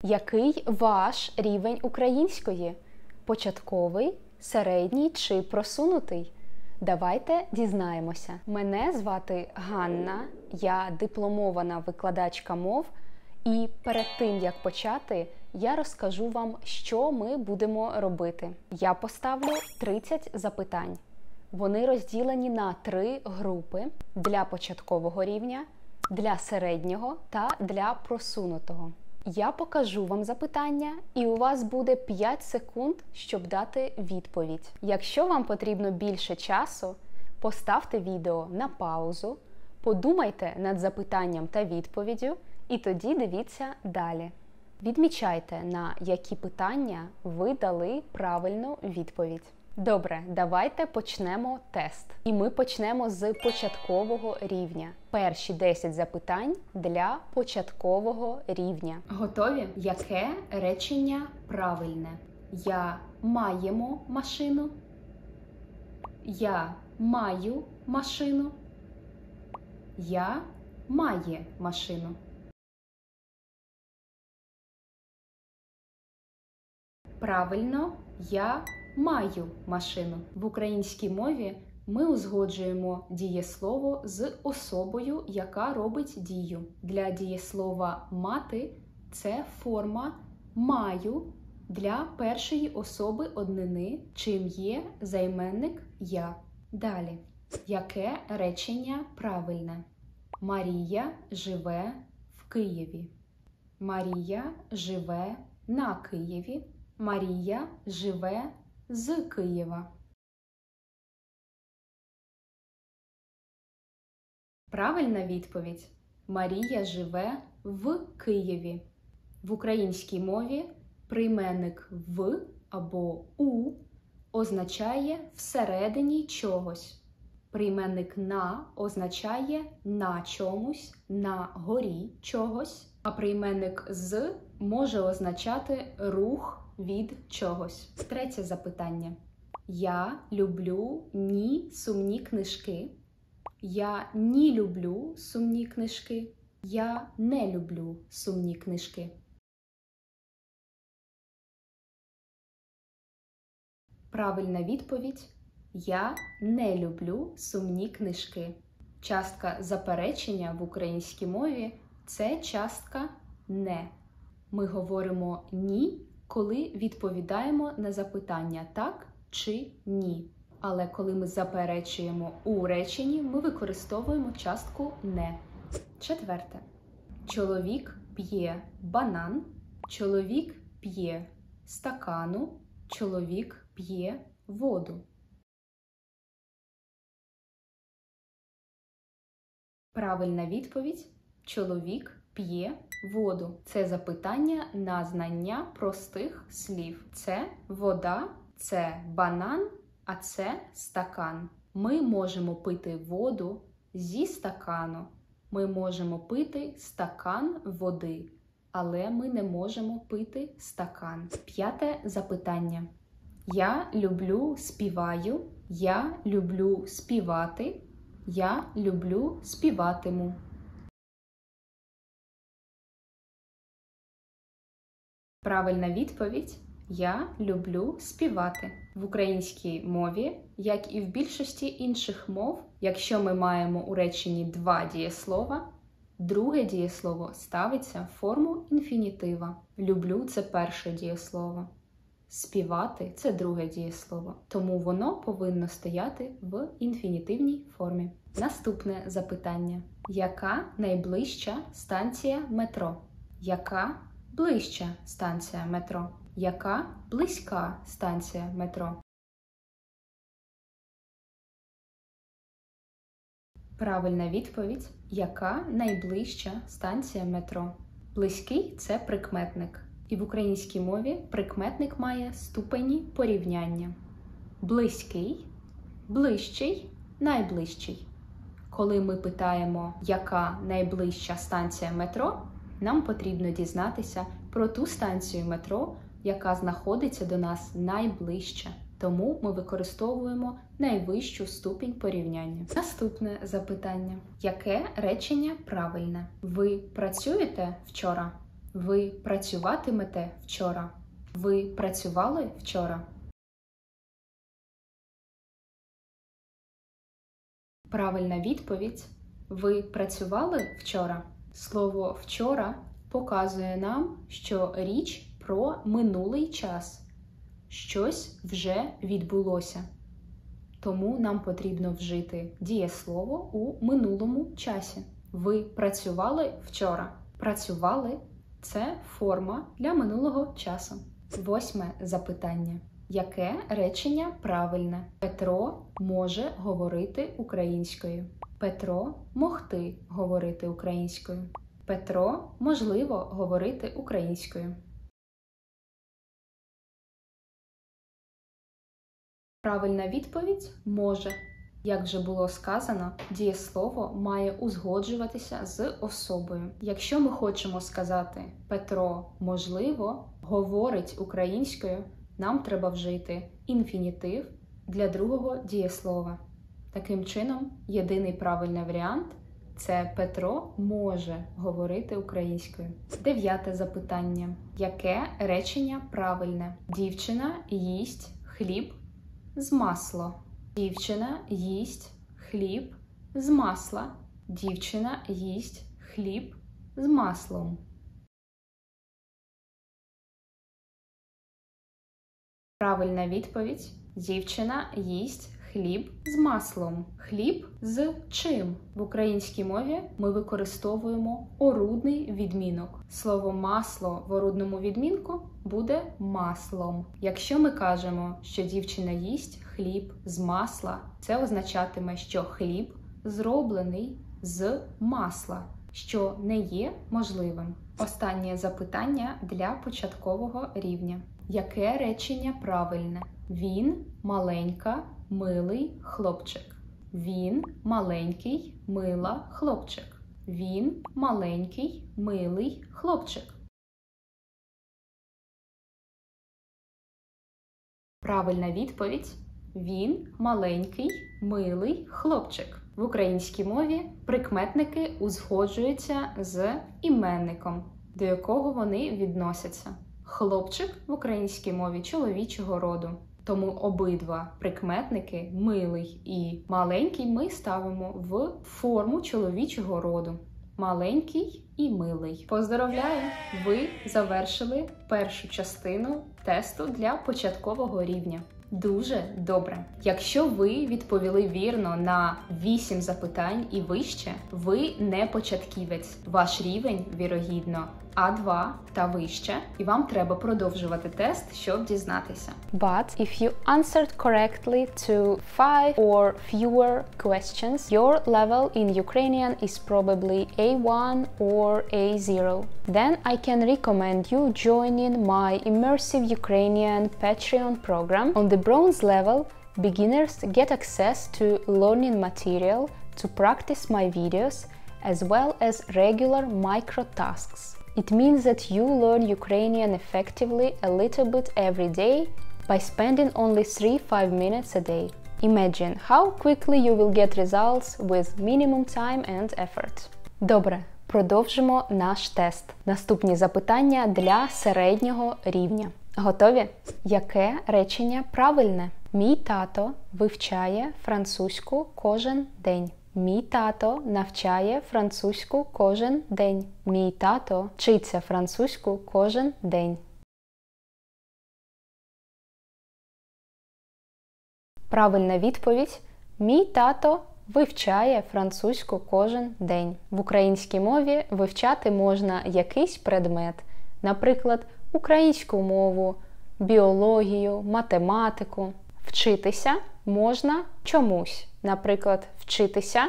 Який ваш рівень української? Початковий, середній чи просунутий? Давайте дізнаємося. Мене звати Ганна, я дипломована викладачка мов, і перед тим, як почати, я розкажу вам, що ми будемо робити. Я поставлю 30 запитань. Вони розділені на 3 групи – для початкового рівня, для середнього та для просунутого. Я покажу вам запитання, і у вас буде 5 секунд, щоб дати відповідь. Якщо вам потрібно більше часу, поставте відео на паузу, подумайте над запитанням та відповіддю, і тоді дивіться далі. Відмічайте, на які питання ви дали правильну відповідь. Добре, давайте почнемо тест. І ми почнемо з початкового рівня. Перші 10 запитань для початкового рівня. Готові? Яке речення правильне? Я маємо машину. Я маю машину. Я має машину. Правильно, я маю машину. В українській мові ми узгоджуємо дієслово з особою, яка робить дію. Для дієслова мати це форма маю для першої особи однини, чим є займенник я. Далі. Яке речення правильне? Марія живе в Києві. Марія живе на Києві. Марія живе з Києва. Правильна відповідь. Марія живе в Києві. В українській мові прийменник в або у означає всередині чогось. Прийменник на означає на чомусь, на горі чогось, а прийменник з може означати рух від чогось. Третє запитання. Я люблю ні сумні книжки. Я ні люблю сумні книжки. Я не люблю сумні книжки. Правильна відповідь. Я не люблю сумні книжки. Частка заперечення в українській мові – це частка не. Ми говоримо ні, коли відповідаємо на запитання так чи ні. Але коли ми заперечуємо у реченні, ми використовуємо частку не. Четверте. Чоловік п'є банан. Чоловік п'є стакану. Чоловік п'є воду. Правильна відповідь. Чоловік п'є воду. Це запитання на знання простих слів. Це вода, це банан, а це стакан. Ми можемо пити воду зі стакану. Ми можемо пити стакан води, але ми не можемо пити стакан. П'яте запитання. Я люблю співаю. Я люблю співати. Я люблю співатиму. Правильна відповідь – я люблю співати. В українській мові, як і в більшості інших мов, якщо ми маємо у реченні 2 дієслова, друге дієслово ставиться в форму інфінітива. Люблю – це перше дієслово. Співати – це друге дієслово. Тому воно повинно стояти в інфінітивній формі. Наступне запитання. Яка найближча станція метро? Яка ближча станція метро? Яка близька станція метро? Правильна відповідь. Яка найближча станція метро? Близький – це прикметник. І в українській мові прикметник має ступені порівняння. Близький, ближчий, найближчий. Коли ми питаємо, яка найближча станція метро, нам потрібно дізнатися про ту станцію метро, яка знаходиться до нас найближче. Тому ми використовуємо найвищу ступінь порівняння. Наступне запитання. Яке речення правильне? Ви працюєте вчора? Ви працюватимете вчора? Ви працювали вчора? Правильна відповідь – ви працювали вчора? Слово «вчора» показує нам, що річ про минулий час. Щось вже відбулося. Тому нам потрібно вжити дієслово у минулому часі. Ви працювали вчора? Працювали – це форма для минулого часу. 8 запитання. Яке речення правильне? Петро може говорити українською. Петро могти говорити українською. Петро можливо говорити українською. Правильна відповідь – може. Як вже було сказано, дієслово має узгоджуватися з особою. Якщо ми хочемо сказати «Петро, можливо, говорить українською», нам треба вжити інфінітив для другого дієслова. Таким чином, єдиний правильний варіант – це Петро може говорити українською. 9 запитання. Яке речення правильне? Дівчина їсть хліб з масла. Дівчина їсть хліб з масла. Дівчина їсть хліб з маслом. Правильна відповідь – дівчина їсть хліб з маслом. Хліб з чим? В українській мові ми використовуємо орудний відмінок. Слово масло в орудному відмінку буде маслом. Якщо ми кажемо, що дівчина їсть хліб з масла, це означатиме, що хліб зроблений з масла, що не є можливим. Останнє запитання для початкового рівня. Яке речення правильне? Він маленька, милий хлопчик. Він маленький, мила хлопчик. Він маленький, милий хлопчик. Правильна відповідь – він маленький, милий хлопчик. В українській мові прикметники узгоджуються з іменником, до якого вони відносяться. Хлопчик в українській мові чоловічого роду. Тому обидва прикметники «милий» і «маленький» ми ставимо в форму чоловічого роду. Маленький і милий. Поздоровляю! Ви завершили першу частину тесту для початкового рівня. Дуже добре. Якщо ви відповіли вірно на 8 запитань і вище, ви не початківець. Ваш рівень, вірогідно, А2 та вище, і вам треба продовжувати тест, щоб дізнатися. But if you answered correctly to 5 or fewer questions, your level in Ukrainian is probably A1 or A0. Then I can recommend you joining my immersive Ukrainian Patreon program. On the bronze level, beginners get access to learning material to practice my videos, as well as regular micro tasks. It means that you learn Ukrainian effectively a little bit every day by spending only 3-5 minutes a day. Imagine how quickly you will get results with minimum time and effort. Добре, продовжимо наш тест. Наступні запитання для середнього рівня. Готові? Яке речення правильне? Мій тато вивчає французьку кожен день. Мій тато навчає французьку кожен день. Мій тато вчиться французьку кожен день. Правильна відповідь – мій тато вивчає французьку кожен день. В українській мові вивчати можна якийсь предмет, наприклад, українську мову, біологію, математику. Вчитися можна чомусь, наприклад, вчитися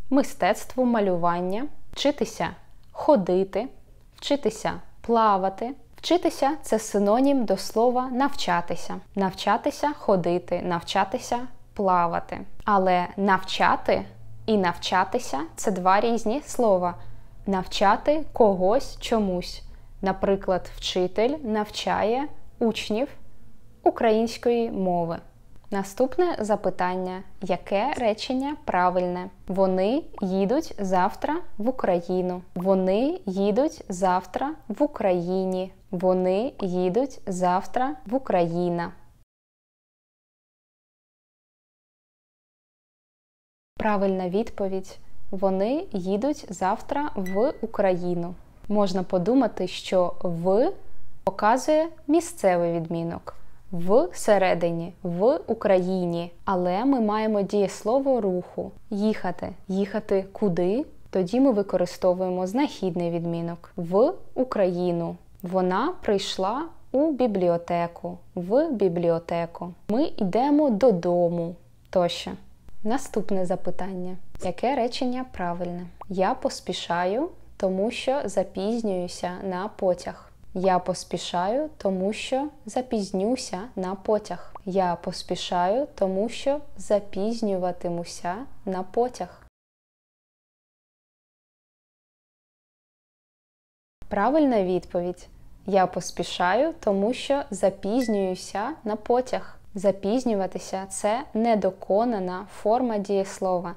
мистецтву малювання, вчитися ходити, вчитися плавати. Вчитися – це синонім до слова навчатися. Навчатися ходити, навчатися плавати. Але навчати і навчатися – це два різні слова. Навчати когось чомусь. Наприклад, вчитель навчає учнів української мови. Наступне запитання. Яке речення правильне? Вони їдуть завтра в Україну. Вони їдуть завтра в Україні. Вони їдуть завтра в Україна. Правильна відповідь. Вони їдуть завтра в Україну. Можна подумати, що «в» показує місцевий відмінок. Всередині, в Україні. Але ми маємо дієслово руху. Їхати. Їхати куди? Тоді ми використовуємо знахідний відмінок. В Україну. Вона прийшла у бібліотеку. В бібліотеку. Ми йдемо додому. Тощо. Наступне запитання. Яке речення правильне? Я поспішаю, тому що запізнююся на потяг. Я поспішаю, тому що запізнюся на потяг. Я поспішаю, тому що запізнюватимуся на потяг. Правильна відповідь. Я поспішаю, тому що запізнююся на потяг. Запізнюватися – це недоконана форма дієслова.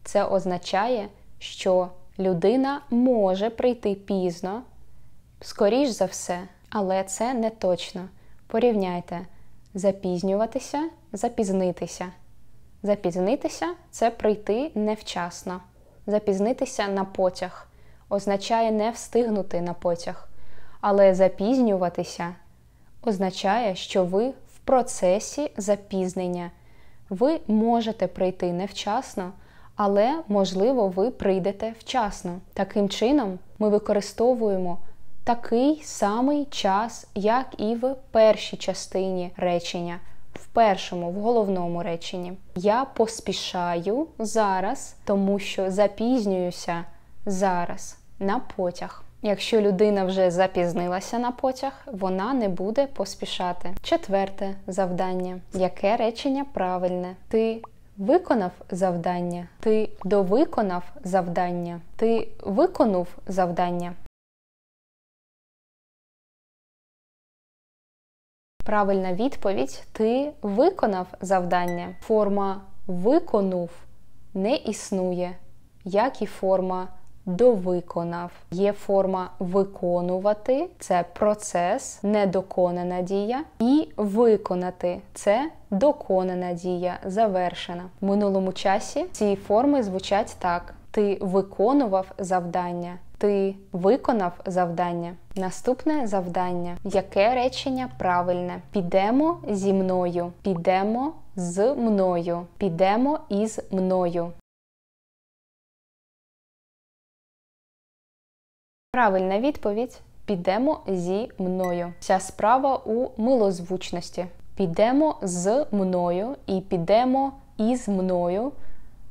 Це означає, що людина може прийти пізно, скоріш за все, але це не точно. Порівняйте. Запізнюватися, запізнитися. Запізнитися – це прийти невчасно. Запізнитися на потяг означає не встигнути на потяг. Але запізнюватися означає, що ви в процесі запізнення. Ви можете прийти невчасно, але, можливо, ви прийдете вчасно. Таким чином, ми використовуємо такий самий час, як і в першій частині речення, в першому, в головному реченні. Я поспішаю зараз, тому що запізнююся зараз на потяг. Якщо людина вже запізнилася на потяг, вона не буде поспішати. Четверте завдання. Яке речення правильне? Ти виконав завдання? Ти довиконав завдання? Ти виконав завдання? Правильна відповідь – ти виконав завдання. Форма «виконув» не існує, як і форма «довиконав». Є форма «виконувати» – це процес, недоконана дія. І «виконати» – це доконана дія, завершена. В минулому часі ці форми звучать так. Ти виконував завдання. Ти виконав завдання. Наступне завдання. Яке речення правильне? Підемо зі мною. Підемо з мною. Підемо із мною. Правильна відповідь. Підемо зі мною. Вся справа у милозвучності. Підемо з мною і підемо із мною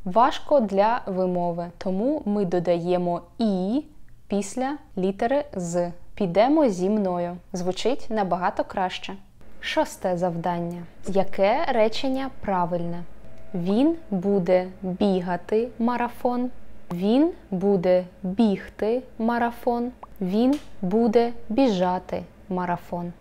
важко для вимови, тому ми додаємо «і» після літери «з». Підемо зі мною. Звучить набагато краще. Шосте завдання. Яке речення правильне? Він буде бігати марафон. Він буде бігти марафон. Він буде біжати марафон.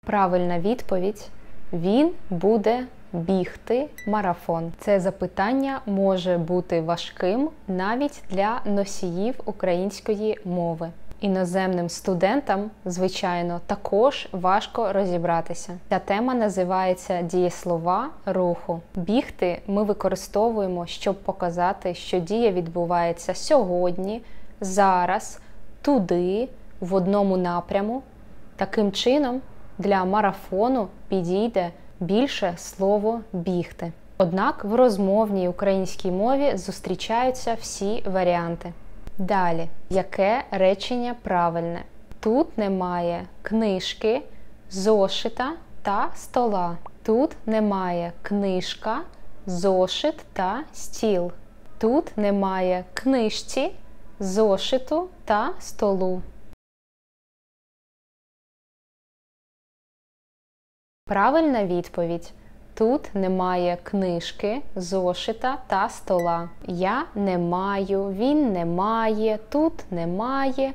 Правильна відповідь. Він буде бігти марафон. Це запитання може бути важким навіть для носіїв української мови. Іноземним студентам, звичайно, також важко розібратися. Ця тема називається «Дієслова руху». Бігти ми використовуємо, щоб показати, що дія відбувається сьогодні, зараз, туди, в одному напряму. Таким чином, для марафону підійде більше слово «бігти». Однак в розмовній українській мові зустрічаються всі варіанти. Далі. Яке речення правильне? Тут немає книжки, зошита та стола. Тут немає книжка, зошит та стіл. Тут немає книжці, зошиту та столу. Правильна відповідь. Тут немає книжки, зошита та стола. Я не маю, він не має, тут немає,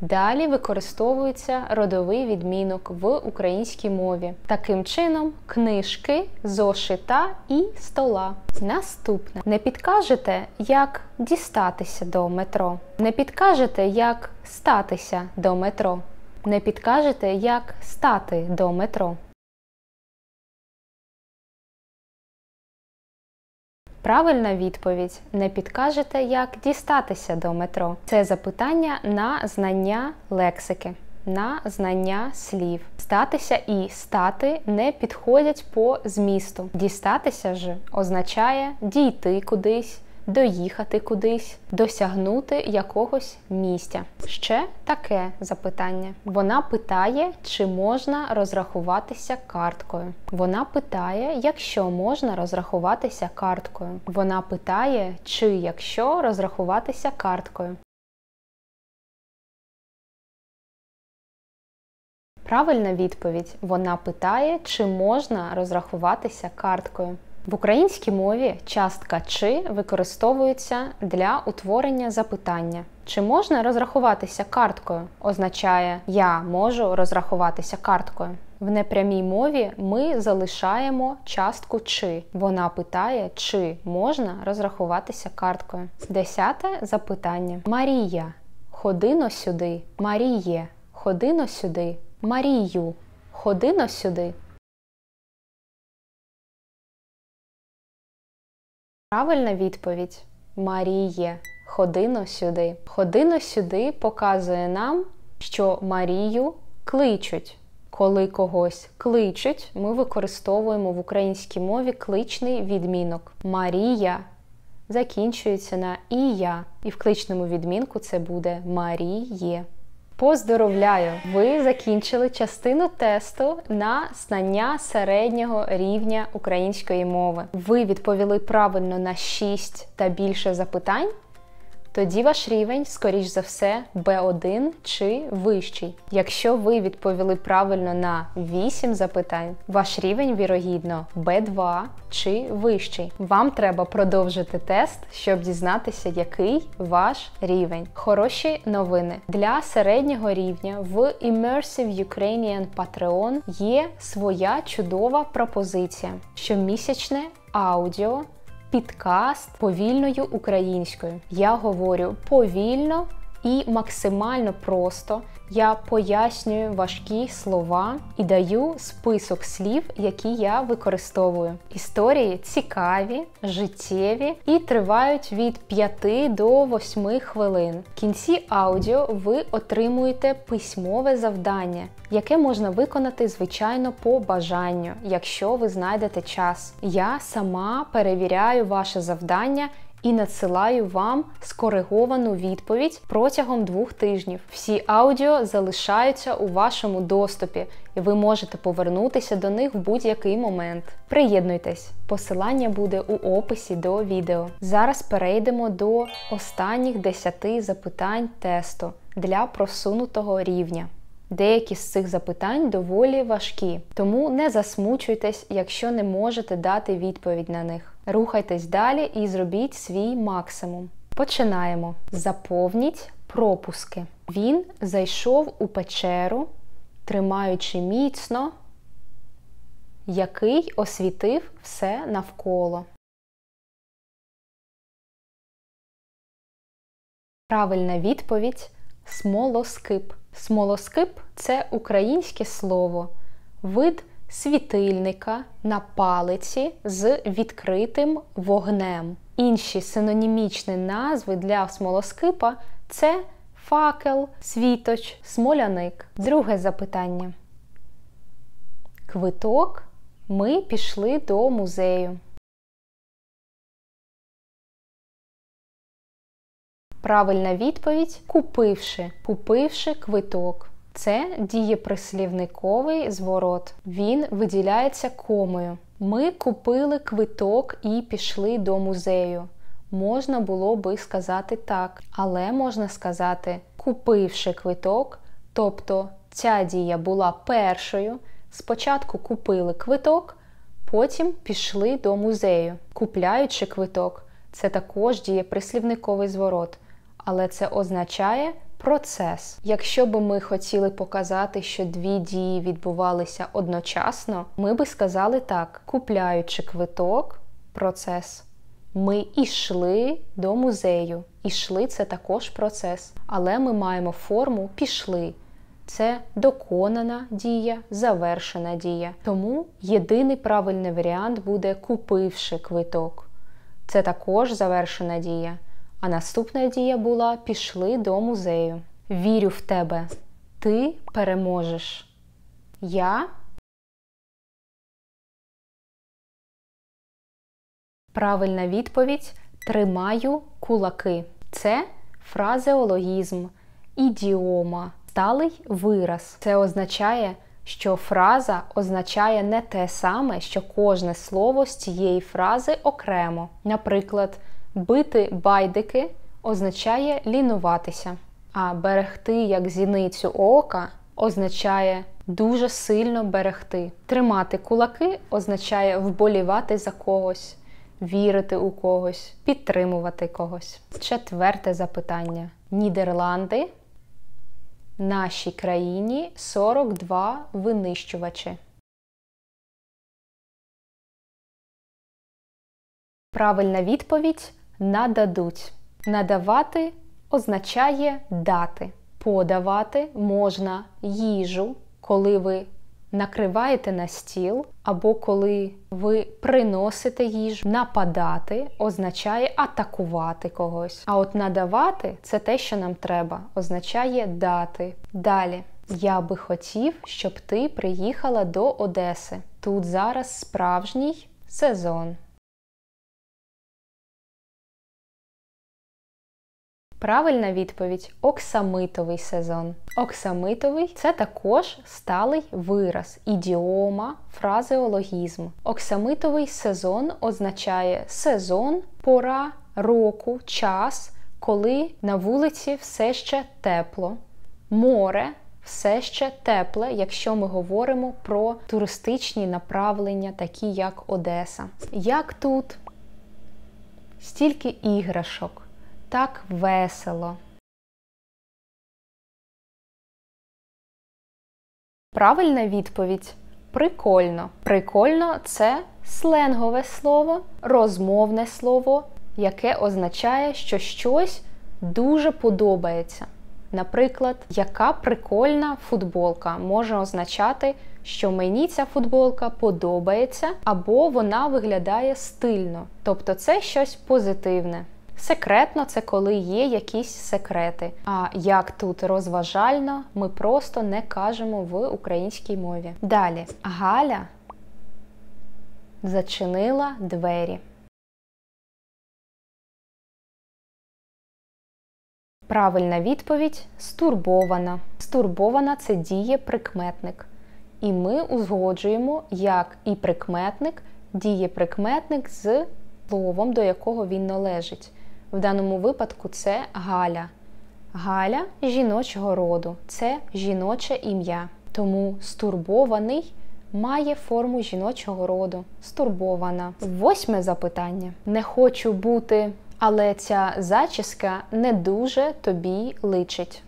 Далі використовується родовий відмінок в українській мові. Таким чином, книжки, зошита і стола. Наступне. Не підкажете, як дістатися до метро? Не підкажете, як статися до метро? Не підкажете, як стати до метро? Правильна відповідь – не підкажете, як дістатися до метро. Це запитання на знання лексики, на знання слів. Статися і стати не підходять по змісту. Дістатися ж означає дійти кудись, доїхати кудись, досягнути якогось місця. Ще таке запитання. Вона питає, чи можна розрахуватися карткою. Вона питає, якщо можна розрахуватися карткою. Вона питає, чи якщо розрахуватися карткою. Правильна відповідь. Вона питає, чи можна розрахуватися карткою. В українській мові частка «чи» використовується для утворення запитання. Чи можна розрахуватися карткою? Означає «я можу розрахуватися карткою». В непрямій мові ми залишаємо частку «чи». Вона питає, чи можна розрахуватися карткою. 10 запитання. Марія, ходи-но сюди. Маріє, ходи-но сюди. Марію, ходи-но сюди. Правильна відповідь – Маріє, ходи-но сюди. Ходи-но сюди показує нам, що Марію кличуть. Коли когось кличуть, ми використовуємо в українській мові кличний відмінок. Марія закінчується на «ія», і в кличному відмінку це буде «Маріє». Поздоровляю! Ви закінчили частину тесту на знання середнього рівня української мови. Ви відповіли правильно на 6 та більше запитань? Тоді ваш рівень, скоріш за все, B1 чи вищий. Якщо ви відповіли правильно на 8 запитань, ваш рівень, вірогідно, B2 чи вищий. Вам треба продовжити тест, щоб дізнатися, який ваш рівень. Хороші новини. Для середнього рівня в Immersive Ukrainian Patreon є своя чудова пропозиція. Щомісячне аудіо, підкаст повільною українською. Я говорю повільно і максимально просто. Я пояснюю важкі слова і даю список слів, які я використовую. Історії цікаві, життєві і тривають від 5 до 8 хвилин. В кінці аудіо ви отримуєте письмове завдання, яке можна виконати, звичайно, по бажанню, якщо ви знайдете час. Я сама перевіряю ваше завдання і надсилаю вам скориговану відповідь протягом 2 тижнів. Всі аудіо залишаються у вашому доступі, і ви можете повернутися до них в будь-який момент. Приєднуйтесь, посилання буде у описі до відео. Зараз перейдемо до останніх 10 запитань тесту для просунутого рівня. Деякі з цих запитань доволі важкі, тому не засмучуйтесь, якщо не можете дати відповідь на них. Рухайтесь далі і зробіть свій максимум. Починаємо. Заповніть пропуски. Він зайшов у печеру, тримаючи міцно, який освітив все навколо. Правильна відповідь – смолоскип. Смолоскип – це українське слово, вид світильника на палиці з відкритим вогнем. Інші синонімічні назви для смолоскипа – це факел, світоч, смоляник. Друге запитання. Квиток. Ми пішли до музею. Правильна відповідь – купивши. Купивши квиток. Це дієприслівниковий зворот. Він виділяється комою. Ми купили квиток і пішли до музею. Можна було би сказати так, але можна сказати купивши квиток, тобто ця дія була першою. Спочатку купили квиток, потім пішли до музею. Купляючи квиток – це також дієприслівниковий зворот. Але це означає процес. Якщо б ми хотіли показати, що дві дії відбувалися одночасно, ми би сказали так: купляючи квиток, процес. Ми йшли до музею. Ішли – це також процес. Але ми маємо форму пішли. Це доконана дія, завершена дія. Тому єдиний правильний варіант буде купивши квиток. Це також завершена дія. А наступна дія була пішли до музею. Вірю в тебе. Ти переможеш. Я. Правильна відповідь – тримаю кулаки. Це фразеологізм, ідіома, сталий вираз. Це означає, що фраза означає не те саме, що кожне слово з цієї фрази окремо. Наприклад, бити байдики означає лінуватися, а берегти як зіницю ока означає дуже сильно берегти. Тримати кулаки означає вболівати за когось, вірити у когось, підтримувати когось. Четверте запитання. Нідерланди. Нашій країні 42 винищувачі. Правильна відповідь – нададуть. Надавати означає дати. Подавати можна їжу, коли ви накриваєте на стіл, або коли ви приносите їжу. Нападати означає атакувати когось. А от надавати – це те, що нам треба. Означає дати. Далі. Я би хотів, щоб ти приїхала до Одеси. Тут зараз справжній сезон. Правильна відповідь – оксамитовий сезон. Оксамитовий – це також сталий вираз, ідіома, фразеологізм. Оксамитовий сезон означає сезон, пора, року, час, коли на вулиці все ще тепло. Море все ще тепле, якщо ми говоримо про туристичні направлення, такі як Одеса. Як тут? Стільки іграшок. Так весело. Правильна відповідь – прикольно. Прикольно – це сленгове слово, розмовне слово, яке означає, що щось дуже подобається. Наприклад, яка прикольна футболка може означати, що мені ця футболка подобається, або вона виглядає стильно. Тобто це щось позитивне. Секретно – це коли є якісь секрети. А як тут розважально, ми просто не кажемо в українській мові. Далі. Галя зачинила двері. Правильна відповідь – стурбована. Стурбована – це дієприкметник. І ми узгоджуємо, як і прикметник, дієприкметник з словом, до якого він належить. В даному випадку це Галя. Галя жіночого роду. Це жіноче ім'я. Тому стурбований має форму жіночого роду. Стурбована. 8 запитання. Не хочу бути, але ця зачіска не дуже тобі личить.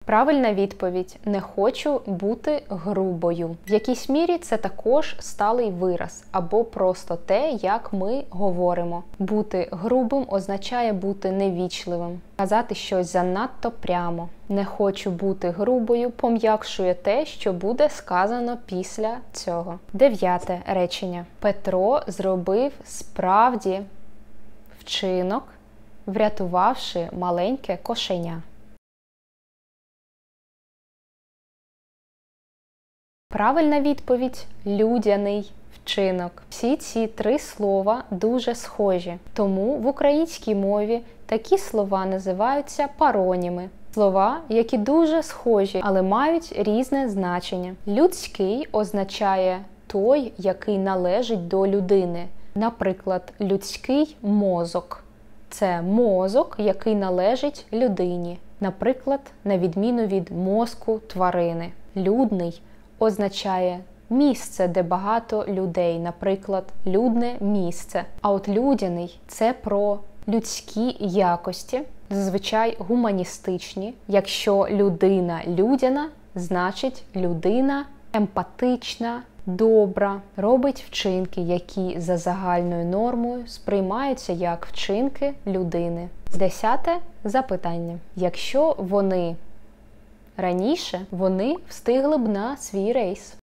Правильна відповідь – не хочу бути грубою. В якійсь мірі це також сталий вираз, або просто те, як ми говоримо. Бути грубим означає бути невічливим. Казати щось занадто прямо. Не хочу бути грубою пом'якшує те, що буде сказано після цього. 9 речення. Петро зробив справді вчинок, врятувавши маленьке кошеня. Правильна відповідь – людяний вчинок. Всі ці 3 слова дуже схожі. Тому в українській мові такі слова називаються пароніми. Слова, які дуже схожі, але мають різне значення. Людський означає той, який належить до людини. Наприклад, людський мозок. Це мозок, який належить людині. Наприклад, на відміну від мозку тварини. Людний означає місце, де багато людей, наприклад, людне місце. А от людяний – це про людські якості, зазвичай гуманістичні. Якщо людина людяна, значить людина емпатична, добра, робить вчинки, які за загальною нормою сприймаються як вчинки людини. 10-те запитання. Якщо вони раніше, вони встигли б на свій рейс.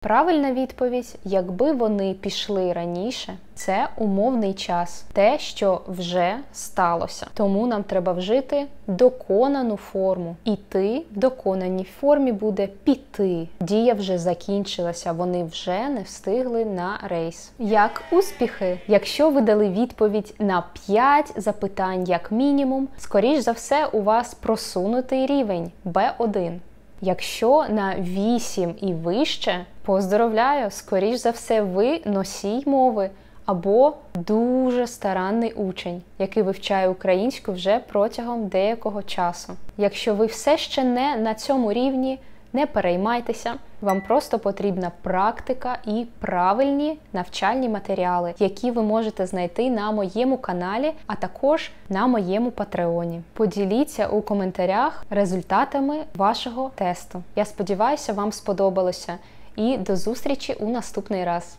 Правильна відповідь, якби вони пішли раніше, це умовний час. Те, що вже сталося. Тому нам треба вжити доконану форму. Іти в доконаній формі буде піти. Дія вже закінчилася, вони вже не встигли на рейс. Як успіхи? Якщо ви дали відповідь на 5 запитань як мінімум, скоріш за все у вас просунутий рівень B1. Якщо на 8 і вище, поздоровляю, скоріш за все ви носій мови або дуже старанний учень, який вивчає українську вже протягом деякого часу. Якщо ви все ще не на цьому рівні, не переймайтеся, вам просто потрібна практика і правильні навчальні матеріали, які ви можете знайти на моєму каналі, а також на моєму патреоні. Поділіться у коментарях результатами вашого тесту. Я сподіваюся, вам сподобалося. І до зустрічі у наступний раз.